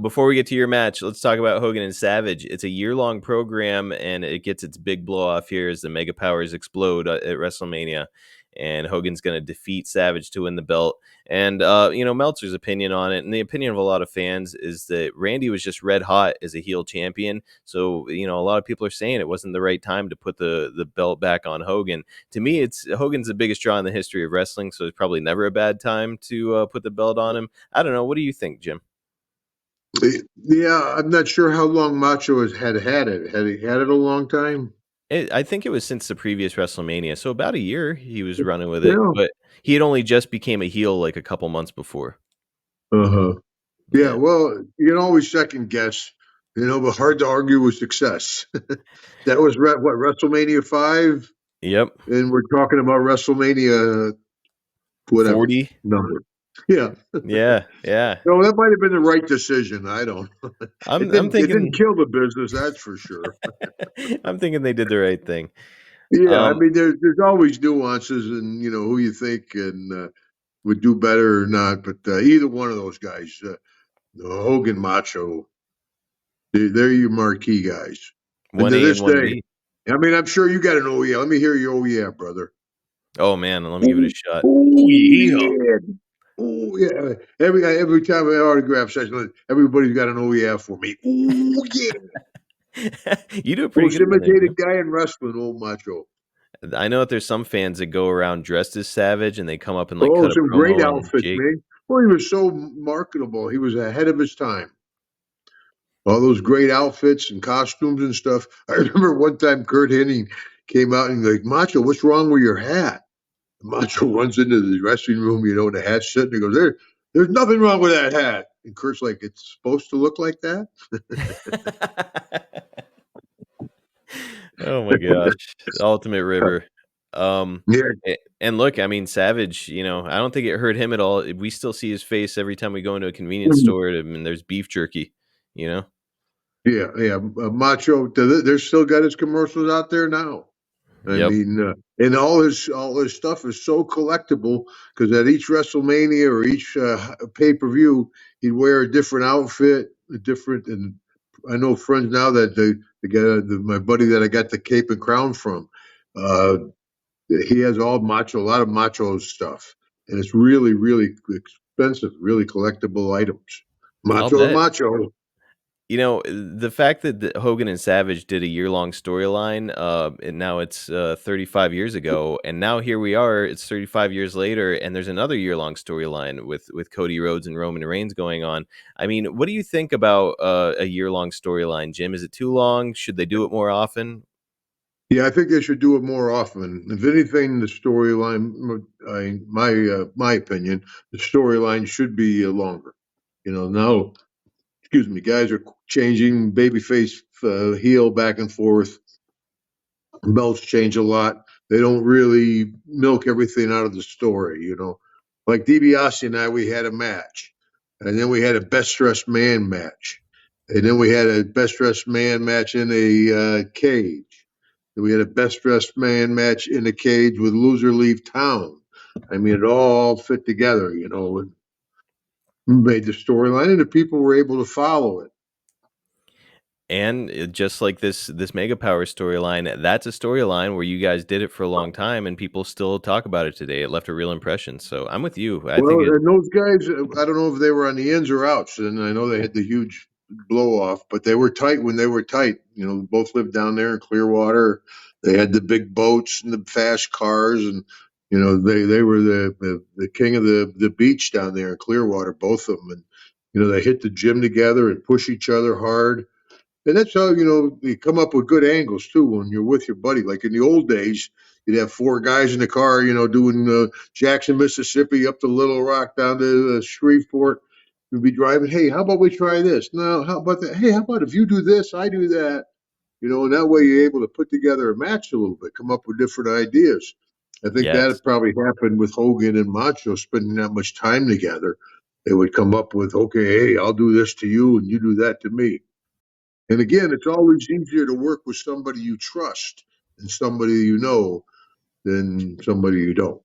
before we get to your match, let's talk about Hogan and Savage. It's a year-long program, and it gets its big blow-off here as the Mega Powers explode at WrestleMania. And Hogan's going to defeat Savage to win the belt. And, Meltzer's opinion on it, and the opinion of a lot of fans, is that Randy was just red hot as a heel champion. So, a lot of people are saying it wasn't the right time to put the belt back on Hogan. To me, Hogan's the biggest draw in the history of wrestling, so it's probably never a bad time to put the belt on him. I don't know. What do you think, Jim? Yeah, I'm not sure how long Macho had it. Had he had it a long time? I think it was since the previous WrestleMania, so about a year he was running with it, Yeah. but he had only just became a heel like a couple months before. Uh-huh. Yeah, Yeah. well, you can always second guess, but hard to argue with success. That was WrestleMania 5, Yep. and we're talking about WrestleMania whatever 40. number. Yeah. Yeah. No, that might have been the right decision. I don't. It I'm didn't thinking kill the business, that's for sure. I'm thinking they did the right thing. Yeah, I Um, mean, there's always nuances, and who you think and would do better or not. But either one of those guys, Hogan, Macho, they're your marquee guys. And to 1A and this day, 1B. I mean, I'm sure you got an oh yeah. Let me hear your oh yeah, brother. Oh man, let me give it a shot. Oh Oh yeah. yeah. Oh yeah. Every time I autograph session, everybody's got an oh yeah for me. Oh yeah. You do a pretty Most good one there, imitated Jim. guy in wrestling, old Macho. I know that there's some fans that go around dressed as Savage and they come up and like Oh, cut a some great promo on outfits, Jake. man. Well, he was so marketable. He was ahead of his time. All those great outfits and costumes and stuff. I remember one time Kurt Hennig came out and like, Macho, what's wrong with your hat? Macho runs into the dressing room, the hat's sitting there, there's nothing wrong with that hat. And Kurt's like, it's supposed to look like that? Oh my gosh. Ultimate River. Yeah. And look, I mean, Savage, I don't think it hurt him at all. We still see his face every time we go into a convenience store and there's beef jerky, you know? Yeah. Macho, they're still got his commercials out there now. I Yep. mean, and all his stuff is so collectible because at each WrestleMania or each pay-per-view, he'd wear a different outfit, and I know friends now that they got my buddy that I got the cape and crown from. Uh, he has a lot of Macho stuff, and it's really, really expensive, really collectible items. I'll Macho to bet. Macho. The fact that Hogan and Savage did a year-long storyline, and now it's 35 years ago, and now here we are, it's 35 years later, and there's another year-long storyline with Cody Rhodes and Roman Reigns going on. I mean, what do you think about a year-long storyline, Jim? Is it too long? Should they do it more often? Yeah, I think they should do it more often. If anything, the storyline, my opinion, the storyline should be longer. Now, excuse me, guys are changing babyface, heel back and forth. Belts change a lot. They don't really milk everything out of the story. Like DiBiase and I, we had a match, and then we had a best dressed man match, and then we had a best dressed man match in a cage. We had a best dressed man match in a cage with loser leave town. I mean, it all fit together, and made the storyline, and the people were able to follow it. And just like this Mega Power storyline, that's a storyline where you guys did it for a long time, and people still talk about it today. It left a real impression. So I'm with you. I think Well, it. and those guys, I don't know if they were on the ins or outs, and I know they had the huge blow off, but they were tight when they were tight. Both lived down there in Clearwater. They had the big boats and the fast cars, and they were the king of the beach down there in Clearwater, both of them. And they hit the gym together and push each other hard. And that's how, you come up with good angles too when you're with your buddy. Like in the old days, you'd have four guys in the car, doing Jackson, Mississippi up to Little Rock down to Shreveport. We'd be driving. Hey, how about we try this? No, how about that? Hey, how about if you do this, I do that? And that way you're able to put together a match a little bit, come up with different ideas. I think Yes. that probably happened with Hogan and Macho spending that much time together. They would come up with, okay, hey, I'll do this to you and you do that to me. And again, it's always easier to work with somebody you trust and somebody you know than somebody you don't.